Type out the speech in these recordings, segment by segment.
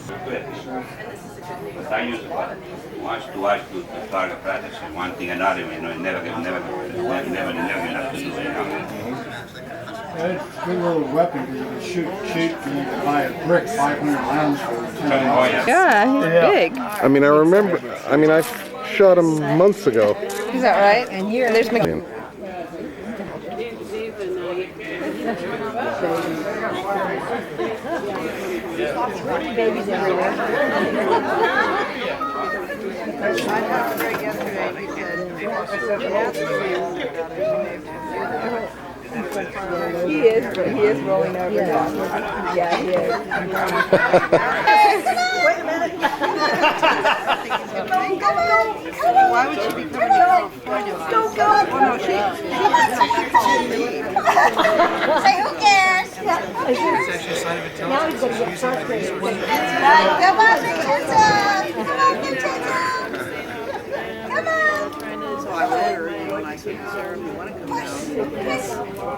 But I used to watch to target practice one thing another, you know, never enough to do it. It's a good little weapon because you can shoot cheap and you can buy a brick 500 rounds for $10. Yeah, he's big. I mean, I shot him months ago. Is that right? And here, there's Maxine. Babies everywhere. I talked to her yesterday because He is rolling over. Yeah, he is. wait a minute. Why would she be coming to California? Go. Oh no, she called me. Say, who cares? It's actually a sign of intelligence. Now he's going to get frustrated. Come on, Vincenzo! Come on, Vincenzo! Come on! So I wrote her and I said, sir, if you want to come down, I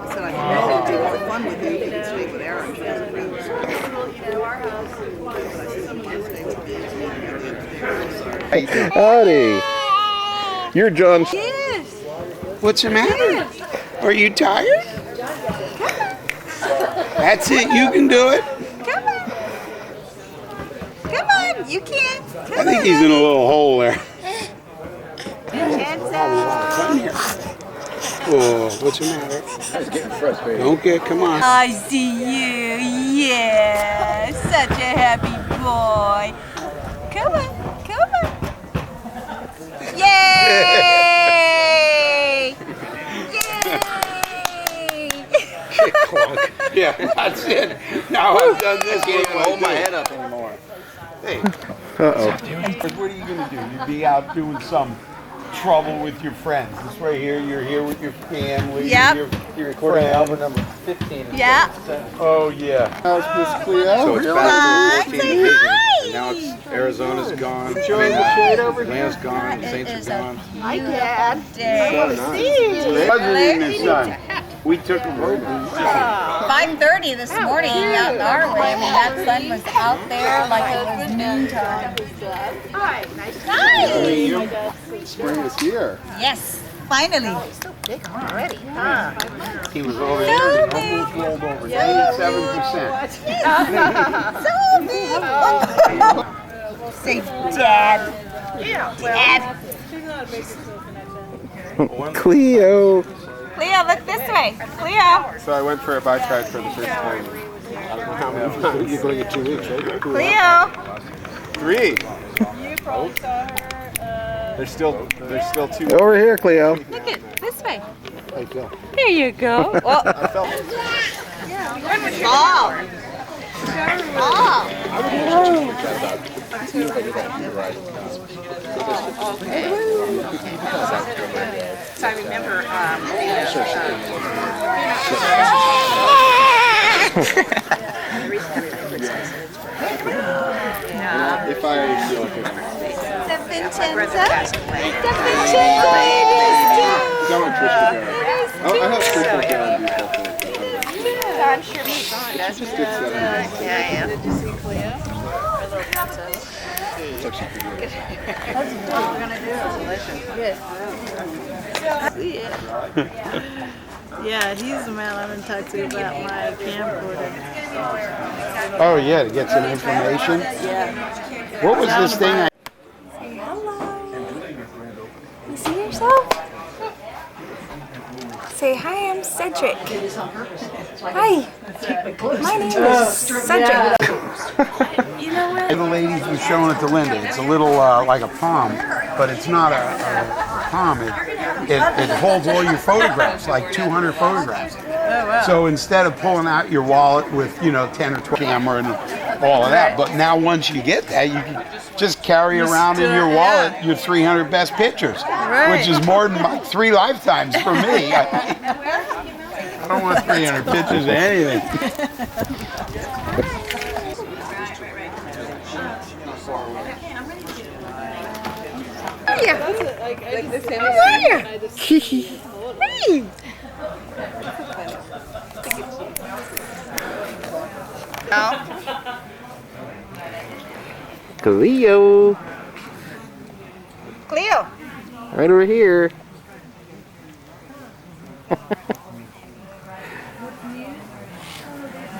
said, I can really do more fun with you. You can stay with Erin. She has a room. Hey, howdy. You're John. Yes! What's the matter? Are you tired? That's it, you can do it. Come on! Come on, you can! I think he's in a little hole there. Vincenzo! Oh, what's the matter? I was getting frustrated. Don't get, come on. I see you, yeah! Such a happy boy! Come on! Yay! Yeah, that's it. Now I've done this. I can't even hold my head up anymore. Hey, Uh-oh. What are you going to do? You'd be out doing some trouble with your friends. This right here, you're here with your family. Yep. Your Recording friends. album number 15. Yeah. Oh, yeah. How's Miss Cleo? So it's Hi, back to 14 say division. hi. And now it's Arizona's gone. Enjoying the shade over here? Atlanta's gone. Saints are gone. Hi, Dad. President and his son. We took him over. 5:30 this morning out in our way. I mean, that sun was out there like it was noontime. Hi. Spring is here. Yes, finally. So big already, huh? He was over there and he almost rolled over. 87%. So big. Say, Dad. Dad. Cleo. Cleo, look this way. Cleo. So I went for a bike ride for the first time. I don't know how many times. You're going in 2 weeks, right? Cleo. 3. You probably saw her. There's still 2. Over here, Cleo. Look it this way. How you feel? There you go. Oh. I felt. Oh. So I remember If I feel like it. The Vincenzo. The Vincenzo it is too. Is that what Trish was doing? Oh, I have Trish working on these. I'm sure he's on. She just did 7. Yeah. Did you see Cleo? It's actually pretty good. That's what we're gonna do. Good. Yeah, he's the man I've been talking to about my camcorder. Oh, yeah, to get some information. Yeah. What was this thing? Say hello. You see yourself? Say hi, I'm Cedric. Hi. My name is Cedric. You know what? The ladies were showing it to Linda. It's a little like a palm, but it's not a palm. It holds all your photographs, like 200 photographs. Oh, wow. So instead of pulling out your wallet with, 10 or 12 camera and all of that, but now once you get that, you can just carry around in your wallet your 300 best pictures, which is more than like 3 lifetimes for me. I don't want 300 pictures of anything. Like this him. Hey. Cleo. Cleo. Right over here.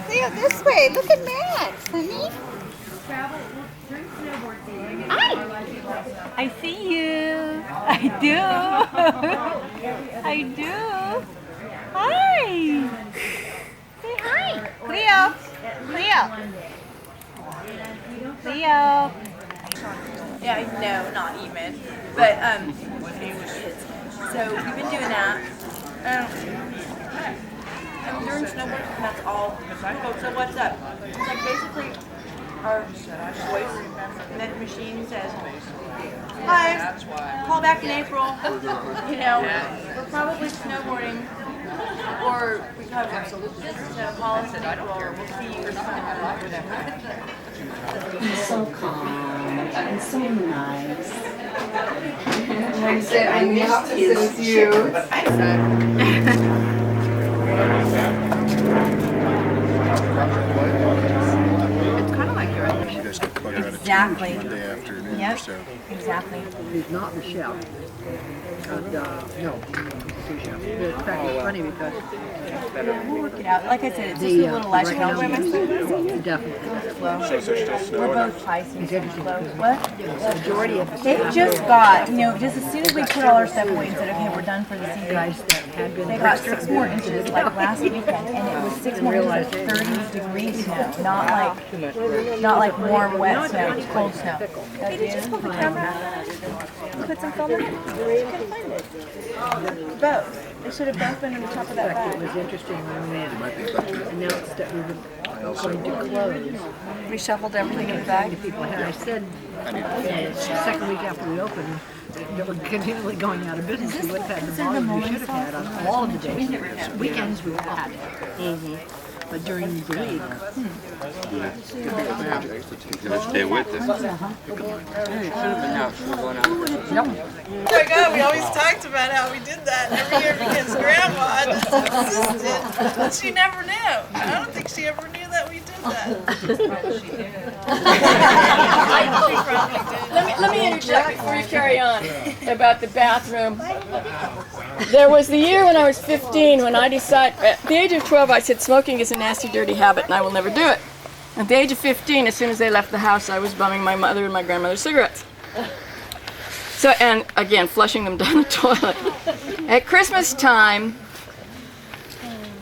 Cleo, this way. Look at Max, honey. Hi. I see you. I do. I do. Hi. Say hi. Cleo. Cleo. Cleo. Yeah, no, not even. But so we've been doing that. I'm doing snowboard, and that's all. So what's up? It's like basically our voice, and then the machine says, "Hi, call back in April." You know, we're probably snowboarding, or we have so call us in April. We'll see you. He's so calm and so nice. I said, I'm the opposite of you. It's kind of like you're at You guys get to bug her out of Exactly. Monday afternoon Yep. or so. Exactly. It's not Michelle. No, Michelle. In fact, it's funny because We'll work it out. Like I said, it's just a little light. I'll wear my sunglasses. definitely. We're both Pisces. What? The majority of the They just got, just as soon as we put all our stuff away and said, okay, we're done for the season, guys that had been they got 6 more inches like last weekend, and it was 6 more inches of 30 degree snow, not like warm, wet snow, it's cold snow. Hey, did you pull the camera? Put some film in it? You couldn't find it. Both. They should have both been on the top of that It bag. was interesting when they announced that we were going to close. Reshuffled everything in the bag. People had, I said, the second week after we opened, that we're continually going out of business. We would have had the volume we should have had on all of the days. Weekends we had it. But during the week, Stay with us. yep. Oh my God, we always talked about how we did that every year because Grandma just insisted, but she never knew. I don't think she ever knew that we did that. Let me interject before you carry on about the bathroom. There was the year when I was 15 when I decided, at the age of 12, I said smoking is a nasty, dirty habit and I will never do it. At the age of 15, as soon as they left the house, I was bumming my mother and my grandmother's cigarettes. So, and again, flushing them down the toilet. At Christmas time,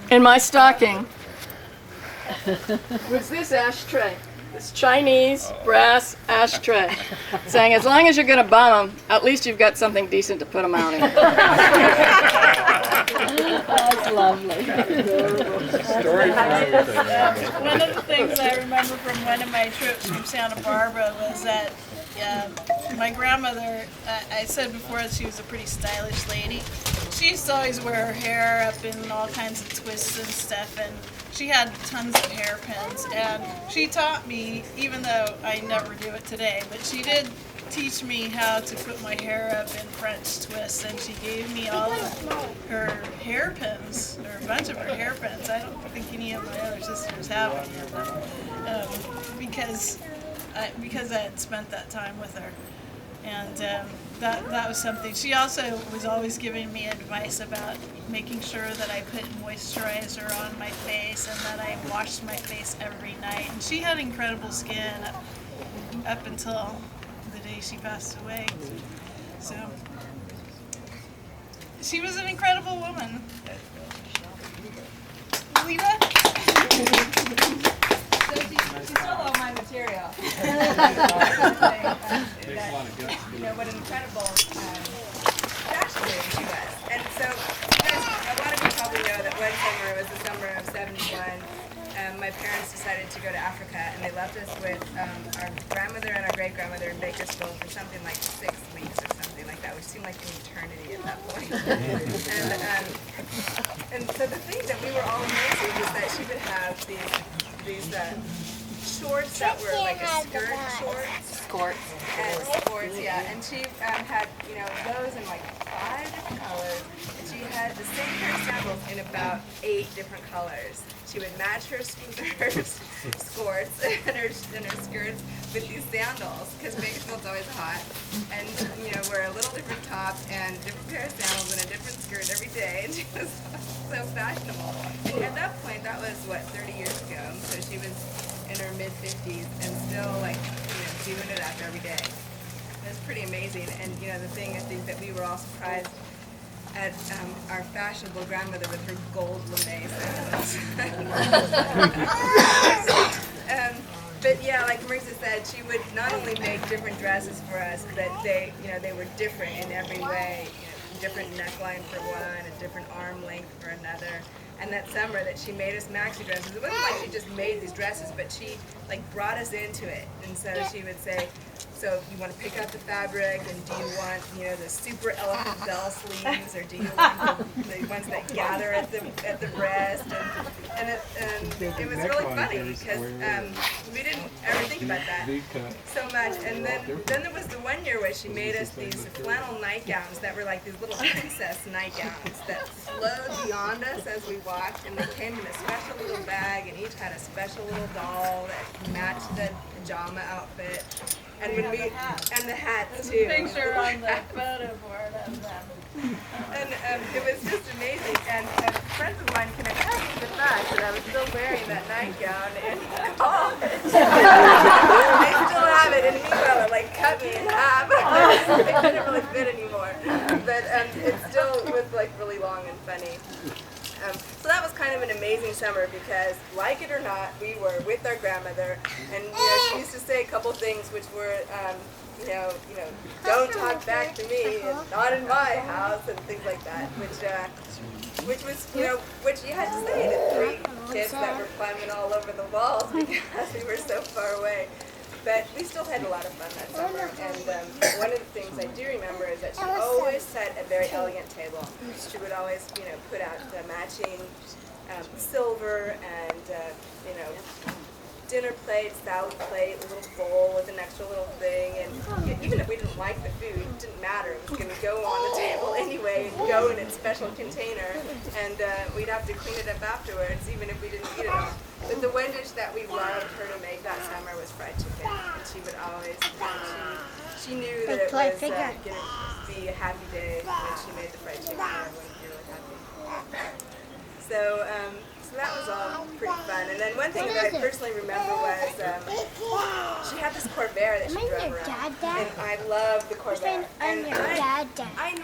in my stocking, was this ashtray. This Chinese brass ashtray, saying, as long as you're going to bum them, at least you've got something decent to put them out in. That's lovely. One of the things I remember from one of my trips from Santa Barbara was that my grandmother, I said before that she was a pretty stylish lady. She used to always wear her hair up in all kinds of twists and stuff, and she had tons of hairpins, and she taught me, even though I never do it today, but she did teach me how to put my hair up in French twists, and she gave me all of her hairpins, or a bunch of her hairpins. I don't think any of my other sisters have any of them, because I had spent that time with her. And that was something. She also was always giving me advice about making sure that I put moisturizer on my face and that I washed my face every night. And she had incredible skin up until the day she passed away. So she was an incredible woman. Lita? She's still on my material. What an incredible fashion lady she was. And so, a lot of you probably know that one summer, it was the summer of '71, my parents decided to go to Africa, and they left us with our grandmother and our great-grandmother in Bakersfield for something like 6 weeks or something like that, which seemed like an eternity at that point. And so the thing that we were all amazed with is that she would have these shorts that were like a skirt shorts. Skirts. And sports, yeah. And she had, those in like 5 different colors. And she had the same pair of sandals in about 8 different colors. She would match her skirts and her skirts with these sandals because Bakersfield's always hot. And, wear a little different top and a different pair of sandals and a different skirt every day. And she was so fashionable. And at that point, that was, 30 years ago. So she was in her mid-50s and still, doing it after every day. It was pretty amazing. And, the thing I think that we were all surprised at our fashionable grandmother with her gold lame sandals. But yeah, like Marisa said, she would not only make different dresses for us, but they were different in every way. Different neckline for one, a different arm length for another. And that summer that she made us maxi dresses, it wasn't like she just made these dresses, but she brought us into it. And so she would say, so you want to pick out the fabric, and do you want the super elephant bell sleeves, or do you want the ones that gather at the breast? And it was really funny because we didn't ever think about that so much. And then there was the one year where she made us these flannel nightgowns that were like these little princess nightgowns that flowed beyond us as we walked, and they came in a special little bag, and each had a special little doll that matched the pajama outfit. And when and the hats too. Picture on the photo board of them. And it was just amazing. And friends of mine can attest to the fact that I was still wearing that nightgown in college. I still have it, and meanwhile it cut me in half. It didn't really fit anymore. But it still was really long and funny. So that was kind of an amazing summer because, like it or not, we were with our grandmother, and she used to say a couple things which were, don't talk back to me, and not in my house, and things like that, which was, which you had to say to 3 kids that were climbing all over the walls because we were so far away. But we still had a lot of fun that summer, and one of the things I do remember is that she always set a very elegant table. She would always, put out the matching silver and, dinner plate, salad plate, a little bowl with an extra little thing, and even if we didn't like the food, it didn't matter. It was going to go on the table anyway and go in its special container, and we'd have to clean it up afterwards, even if we didn't eat it all. But the one dish that we loved her to make that summer was fried chicken, and she would always, she knew that it was going to be a happy day when she made the fried chicken, and everyone would be really happy. So that was all pretty fun. And then one thing that I personally remember was she had this Corvair that she drove around, and I loved the Corvair. And I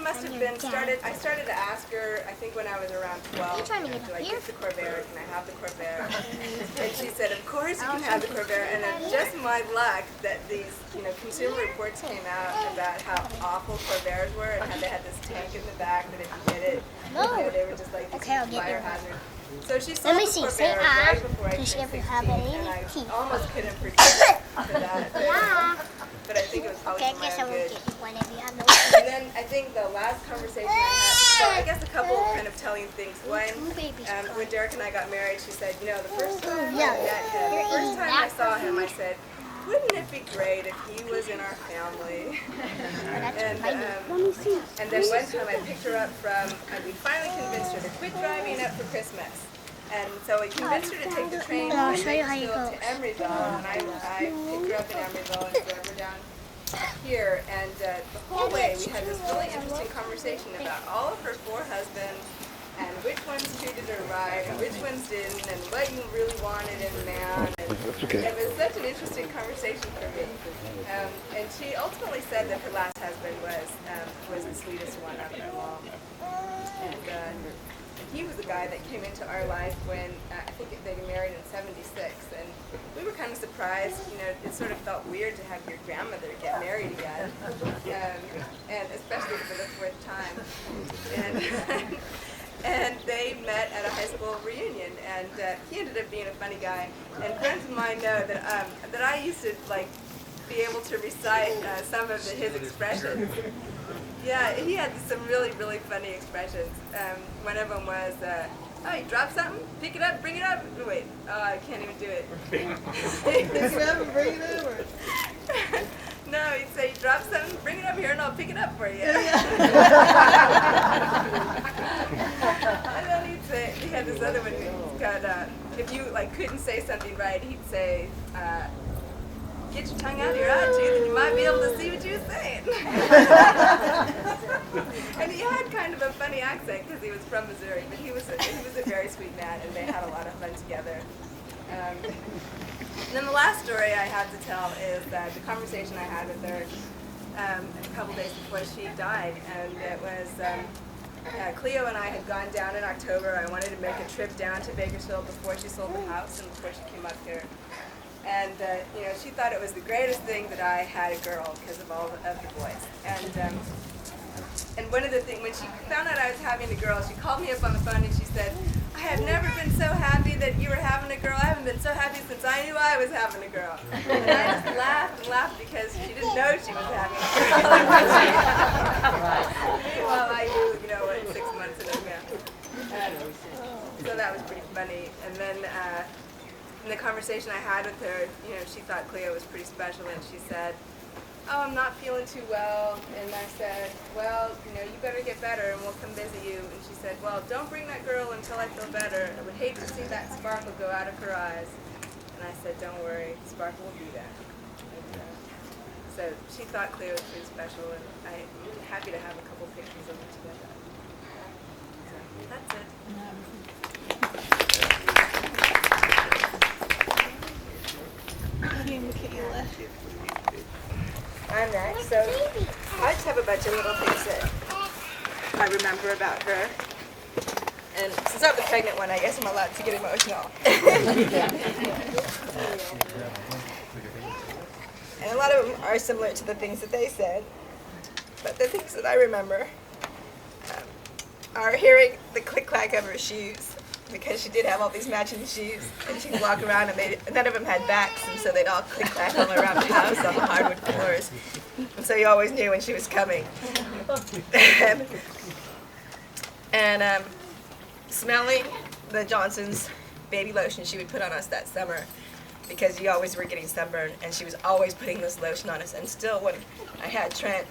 must have been I started to ask her, I think when I was around 12, do I get the Corvair? Can I have the Corvair? And she said, of course you can have the Corvair. And it's just my luck that these Consumer Reports came out about how awful Corvairs were, and how they had this tank in the back that if you hit it, they were just like this fire hazard. So she sold the Corvair right before I turned 16, and I almost couldn't predict for that. But I think it was probably for my own good. And then I think the last conversation I had, so I guess a couple kind of telling things. One, when Derek and I got married, she said, the first time I met him, the first time I saw him, I said, wouldn't it be great if he was in our family? And then one time I picked her up we finally convinced her to quit driving up for Christmas. And so we convinced her to take the train from Bakersfield to Emeryville, and I picked her up in Emeryville and drove her down here. And the whole way we had this really interesting conversation about all of her 4 husbands, and which ones treated her right, and which ones didn't, and what you really wanted in a man. And it was such an interesting conversation for me. And she ultimately said that her last husband was the sweetest one of them all. And he was the guy that came into our life when I think they got married in '76, and we were kind of surprised. It sort of felt weird to have your grandmother get married again, and especially for the 4th time. And they met at a high school reunion, and he ended up being a funny guy. And friends of mine know that I used to be able to recite some of his expressions. Yeah, he had some really, really funny expressions. One of them was, oh, you dropped something? Pick it up, bring it up. Oh, wait, I can't even do it. Pick it up and bring it over. No, he'd say, you dropped something, bring it up here and I'll pick it up for you. And then he'd say, he had this other one, he's got, if you like couldn't say something right, he'd say, get your tongue out of your eye, tooth, and you might be able to see what you were saying. And he had kind of a funny accent because he was from Missouri, but he was a very sweet man, and they had a lot of fun together. And then the last story I have to tell is the conversation I had with her a couple days before she died, and it was Cleo and I had gone down in October. I wanted to make a trip down to Bakersfield before she sold the house and before she came up here. And you know, she thought it was the greatest thing that I had a girl because of all of the boys. And one of the things, when she found out I was having a girl, she called me up on the phone and she said, I have never been so happy that you were having a girl. I haven't been so happy since I knew I was having a girl. And I just laughed and laughed because she didn't know she was having a girl. Meanwhile, I knew, you know, 6 months in advance. So that was pretty funny. And then in the conversation I had with her, you know, she thought Cleo was pretty special, and she said, oh, I'm not feeling too well. And I said, well, you know, you better get better and we'll come visit you. And she said, well, don't bring that girl until I feel better. I would hate to see that sparkle go out of her eyes. And I said, don't worry, sparkle will be there. And, so she thought Cleo was pretty special, and I'm happy to have a couple pictures of them together. So that's it. I'm next. So I just have a bunch of little things that I remember about her. And since I'm the pregnant one, I guess I'm allowed to get emotional. And a lot of them are similar to the things that they said. But the things that I remember are hearing the click-clack of her shoes, because she did have all these matching shoes, and she'd walk around and none of them had backs, and so they'd all click-clack all around the house on the hardwood floors. And so you always knew when she was coming. and smelling the Johnson's baby lotion she would put on us that summer, because you always were getting sunburned, and she was always putting this lotion on us. And still, when I had Trent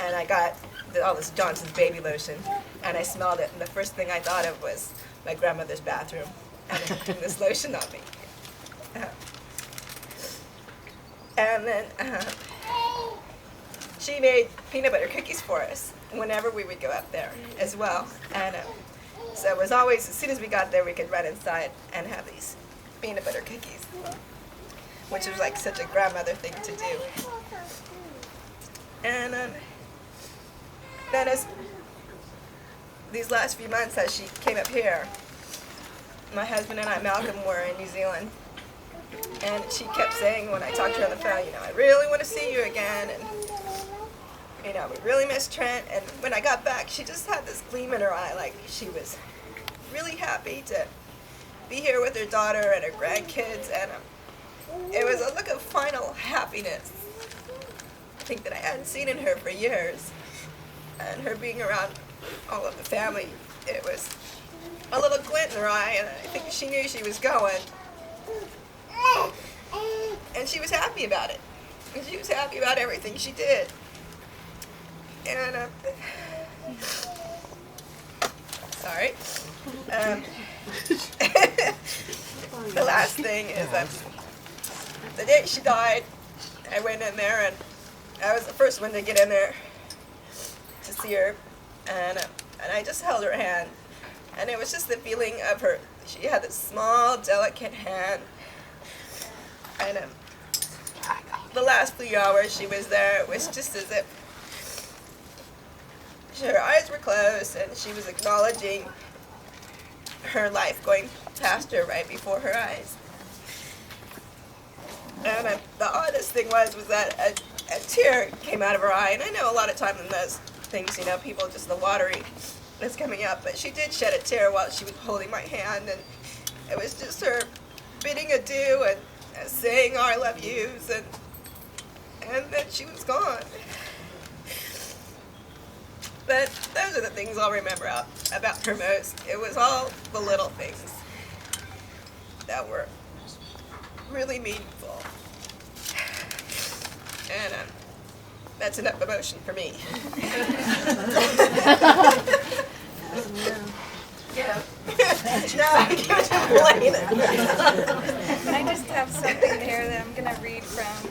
and I got all this Johnson's baby lotion, and I smelled it, and the first thing I thought of was my grandmother's bathroom and putting this lotion on me. And then she made peanut butter cookies for us whenever we would go up there as well. And so it was always, as soon as we got there, we could run inside and have these peanut butter cookies, which was like such a grandmother thing to do. And then as these last few months, as she came up here, my husband and I, Malcolm, were in New Zealand, and she kept saying when I talked to her on the phone, you know, I really want to see you again, and you know, we really miss Trent. And when I got back, she just had this gleam in her eye, like she was really happy to be here with her daughter and her grandkids, and it was a look of final happiness, I think, that I hadn't seen in her for years. And her being around all of the family, it was a little glint in her eye, and I think she knew she was going. And she was happy about it. And she was happy about everything she did. And, sorry. The last thing is the day she died, I went in there, and I was the first one to get in there to see her, and I just held her hand, and it was just the feeling of her. She had this small, delicate hand, and the last few hours she was there, it was just as if her eyes were closed, and she was acknowledging her life going past her right before her eyes. And the oddest thing was that a tear came out of her eye, and I know a lot of time in those things, you know, people just, the watery is coming up, but she did shed a tear while she was holding my hand, and it was just her bidding adieu and saying our love yous, and then she was gone. But those are the things I'll remember about her most. It was all the little things that were really meaningful. And that's enough emotion for me. Yeah. No, I give it to Blaine. I just have something here that I'm going to read from.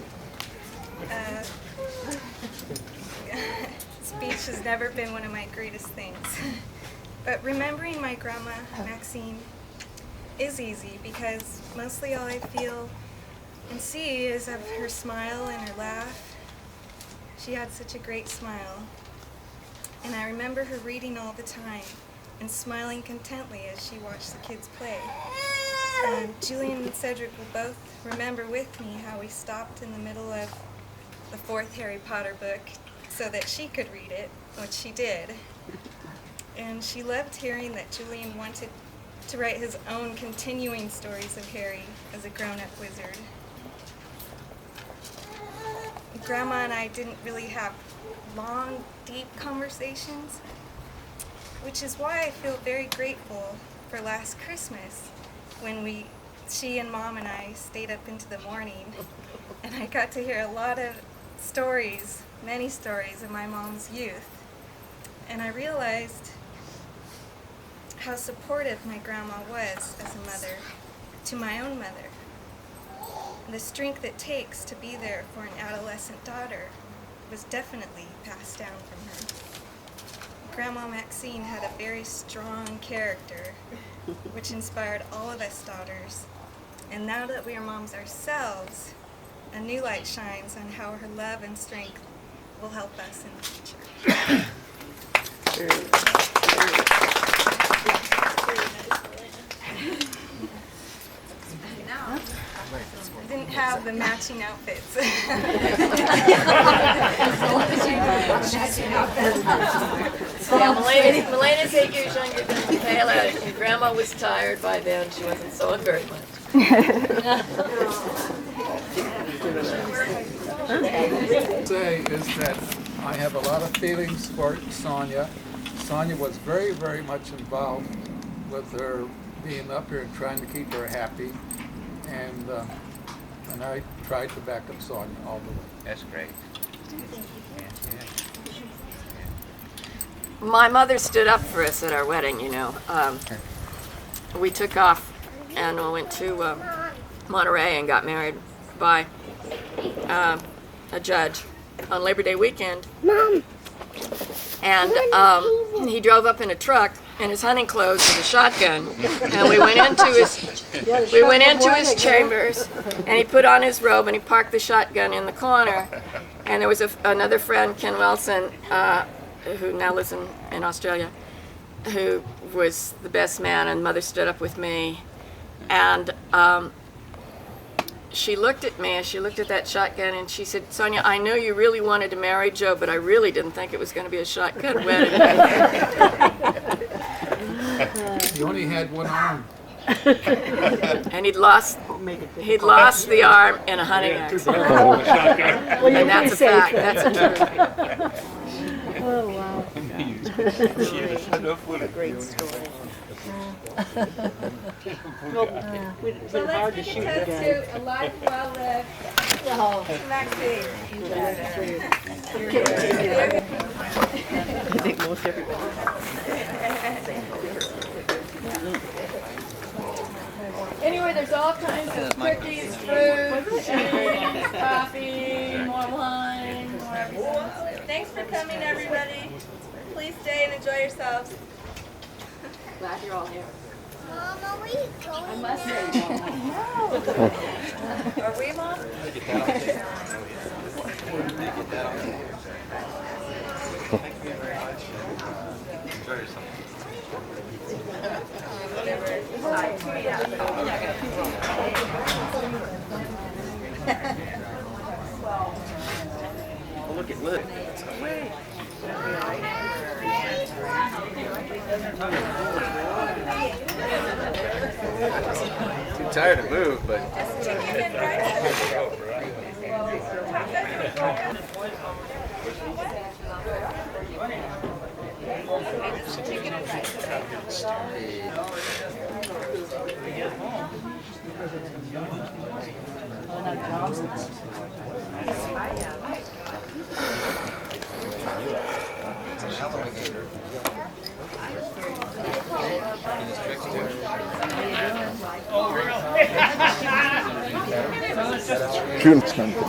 Speech has never been one of my greatest things. But remembering my grandma, Maxine, is easy because mostly all I feel and see is of her smile and her laugh. She had such a great smile. And I remember her reading all the time and smiling contently as she watched the kids play. Julian and Cedric will both remember with me how we stopped in the middle of the 4th Harry Potter book so that she could read it, which she did. And she loved hearing that Julian wanted to write his own continuing stories of Harry as a grown-up wizard. Grandma and I didn't really have long, deep conversations, which is why I feel very grateful for last Christmas when she and Mom and I stayed up into the morning and I got to hear a lot of stories, many stories of my mom's youth. And I realized how supportive my grandma was as a mother to my own mother. And the strength it takes to be there for an adolescent daughter was definitely passed down from her. Grandma Maxine had a very strong character, which inspired all of us daughters. And now that we are moms ourselves, a new light shines on how her love and strength will help us in the future. I didn't have the matching outfits. Yeah, Melena's 8 years younger than Michaela, and Grandma was tired by then. She wasn't sewing very much. Say is that I have a lot of feelings for Sonia. Sonia was very, very much involved with her being up here and trying to keep her happy, and I tried to back up Sonia all the way. That's great. My mother stood up for us at our wedding, you know. We took off and we went to Monterey and got married by a judge on Labor Day weekend. Mom. And he drove up in a truck in his hunting clothes with a shotgun, and we went into his chambers, and he put on his robe and he parked the shotgun in the corner. And there was another friend, Ken Wilson, who now lives in Australia, who was the best man, and Mother stood up with me. And she looked at me, she looked at that shotgun, and she said, "Sonia, I know you really wanted to marry Joe, but I really didn't think it was going to be a shotgun wedding." He only had one arm. And he'd lost the arm in a hunting accident. And that's a fact. That's a truth. Oh, wow. What a great story. So let's give a toast to a life well lived. Maxine. I think most everybody. Anyway, there's all kinds of cookies, fruit, cheese, coffee, more wine, more everything. Thanks for coming, everybody. Please stay and enjoy yourselves. Glad you're all here. Mom, are we going? I must say, Are we, Mom? Oh, look at Liz. Too tired to move, but. June's going to do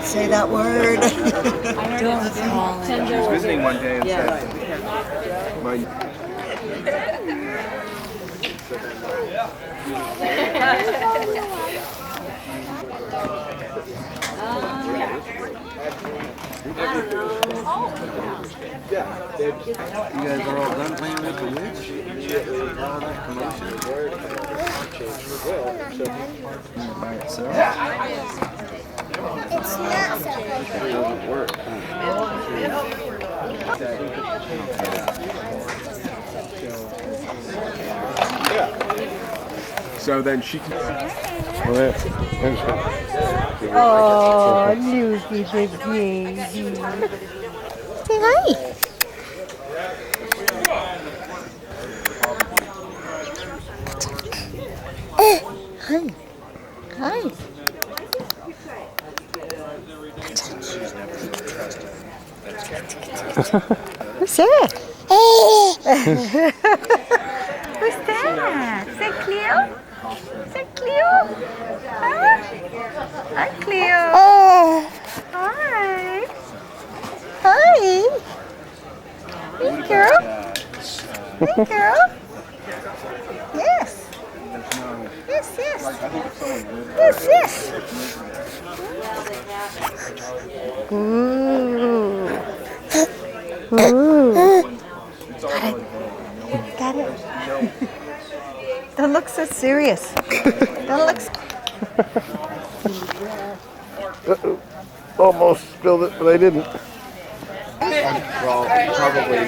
Say that word. I was visiting one day and said, you guys are all done playing with the witch? All that commotion? By itself? It's not so It doesn't work. So then she can. Oh, Lucy, big baby. Say hi. Hi. Hi. Who's that? Who's that? Is that Cleo? Is that Cleo? Huh? Hi, Cleo. Hi. Hi. Hey, girl. Hey, girl. Yes. Yes, yes. Yes, yes. Ooh. Ooh. Got it. Don't look so serious. Don't look. Almost spilled it, but I didn't. Well, probably.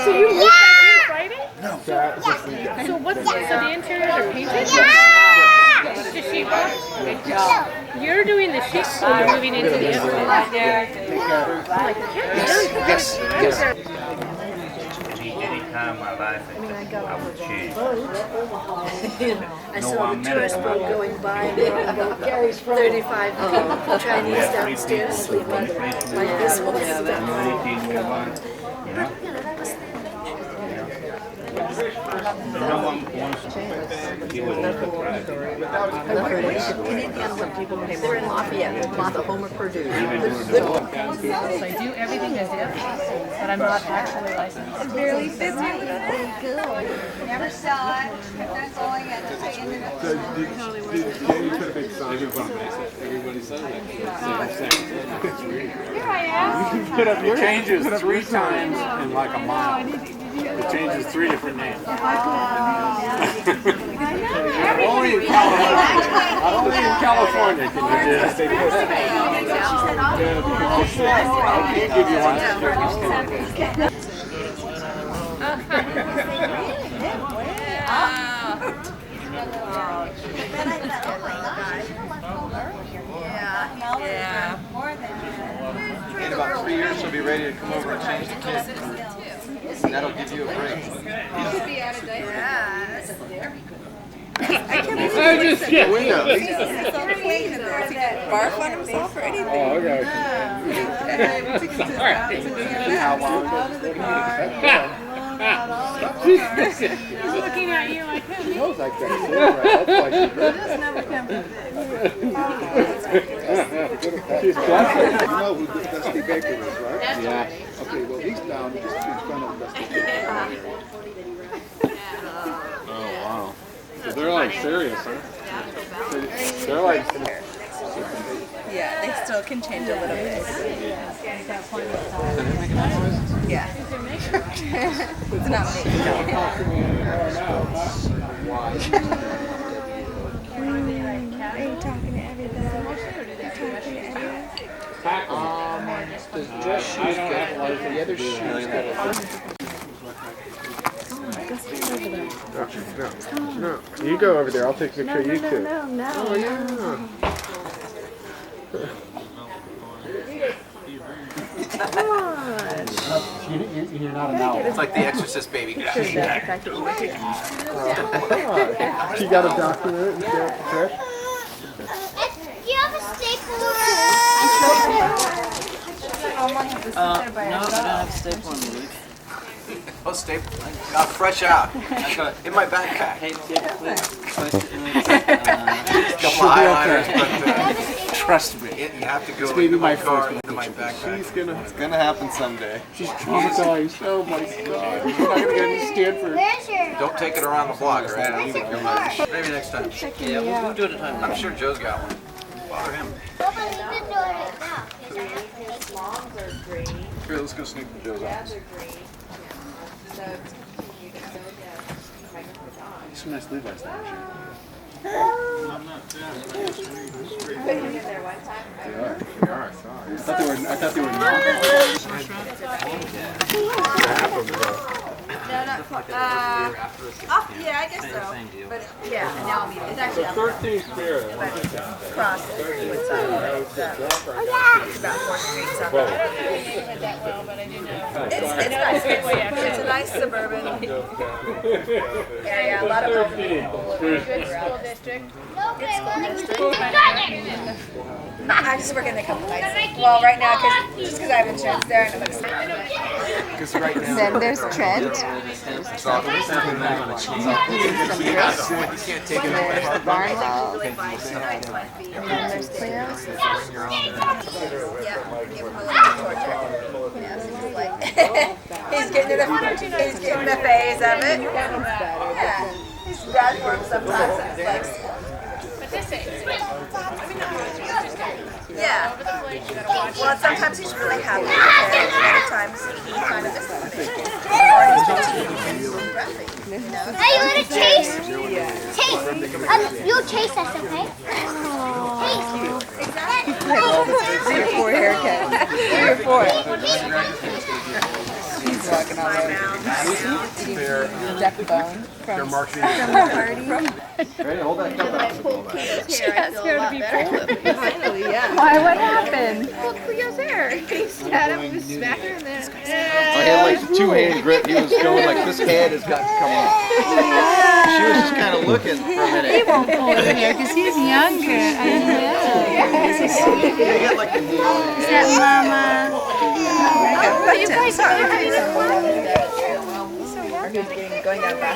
So you moved back in Friday? No. So what's so the interiors are painted? Yeah. Just the sheetrock? Good job. You're doing the sheet, so you're moving into the inside. Right there. Yes. Any time in my life, I would change. I saw the tourist boat going by, and there were about 35 Chinese downstairs sleeping like this one. No one wants to deal with They're in Lafayette, Martha Homer Purdue. So I do everything as if, but I'm not actually licensed. It barely fits me. Never saw it. Kept going and I ended up. Did you put a big sign up on everybody said it? Here I am. It changes 3 times in like a mile. It changes 3 different names. Only in California can you do this. I'll give you one. In about 3 years, she'll be ready to come over and change the kids. And that'll give you a break. I can't believe barf on himself or anything. Oh, okay. He's looking at you like, who? Smells like that. She's classic. You know who Dusty Baker is, right? Yeah. Okay, well, he's down just in front of Dusty Baker. Oh, wow. So they're like serious, huh? They're like... Yeah, they still can change a little bit. Yeah. It's not me. Are you talking to everybody? Are you talking to everybody? shoes get like the other shoes No, you go over there. I'll take a picture of you too. No. Oh, yeah. You're not an owl. It's like the Exorcist baby. She got a document and share it with Trish. Do you have a stapler? No, I don't have a staple on me, Luke. Oh, staple. Fresh out. In my backpack. Hey, yeah, please. Couple of eyeliners, but trust me. you have to go It's gonna be my car, first into my backpack. It's gonna happen someday. She's traumatized. Oh my god. She's not gonna get into Stanford. Don't take it around the block, right? Maybe next time. Yeah, we'll do it at a time. I'm sure Joe's got one. Bother him. Here, let's go sneak the Joe's office. Some nice Levi's there. They are, I thought they were not. No, not yeah, I guess so. But yeah, now I'm eating. It's actually The 13th Spirit. across the street. It's about 4th Street. So. I don't know the neighborhood that well, but I do know. It's nice. It's a nice suburban area. A lot of old people. Good school district. Good school district. I just work in a couple nights. Well, right now, because I have insurance there, and I'm Because right now. Then there's Trent. You can't take it away. There's Barlow. And then there's Cleo. yeah, give him a little torture. Yeah, so he's like, he's getting the phase of it. Yeah, he's bad for him sometimes. It's like, But this age, I mean, not much, it's just yeah. over the place, you gotta watch Well, sometimes he's really happy with it, and other times he kind of misses it. Hey, you want to chase? Chase. You'll chase us, okay? Chase. Exactly. 4 haircut. 3 or 4. He's walking all over. Duck bone from the party. Ready? Hold that cup out. She has hair to be pulled. Finally, yeah. Why? What happened? Well, Cleo's hair. He had him, he smacked her in there. I had like a two-hand grip. He was going like, this head has got to come off. She was just kind of looking for a minute. He won't pull her hair because he's younger. I know. They got like a Is that Mama? Oh, you guys are going down back.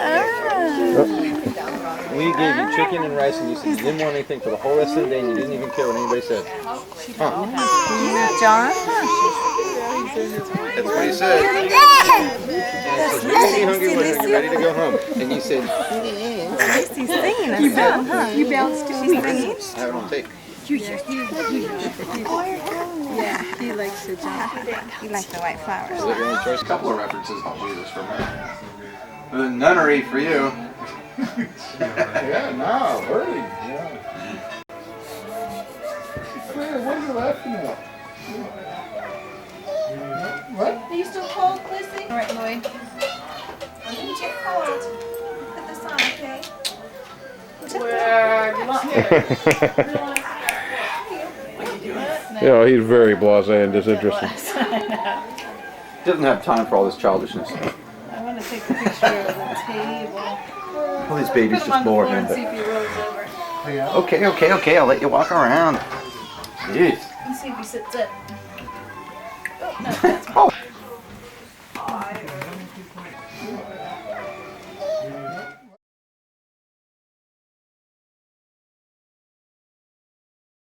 We gave you chicken and rice, and you said you didn't want anything for the whole rest of the day, and you didn't even care what anybody said. Huh? John? That's what he said. You're hungry when you're ready to go home. And you said, He's singing a song, huh? You bounced to singing? I have it on tape. Yeah, he likes to jump. He likes the white flowers. Is that your only choice? A couple of references to Jesus from her. The nunnery for you. Yeah, no, early. Yeah. What are you laughing at? What? Are you still cold, Lizzie? All right, Lloyd. I'm going to get cold. Put this on, okay? Yeah, he's very blasé and disinterested. Doesn't have time for all this childishness. I want to take a picture of the table. All these babies just bore him. See if he rolls over. Okay, I'll let you walk around. Jeez. And see if he sits up. Oh, no, that's Oh.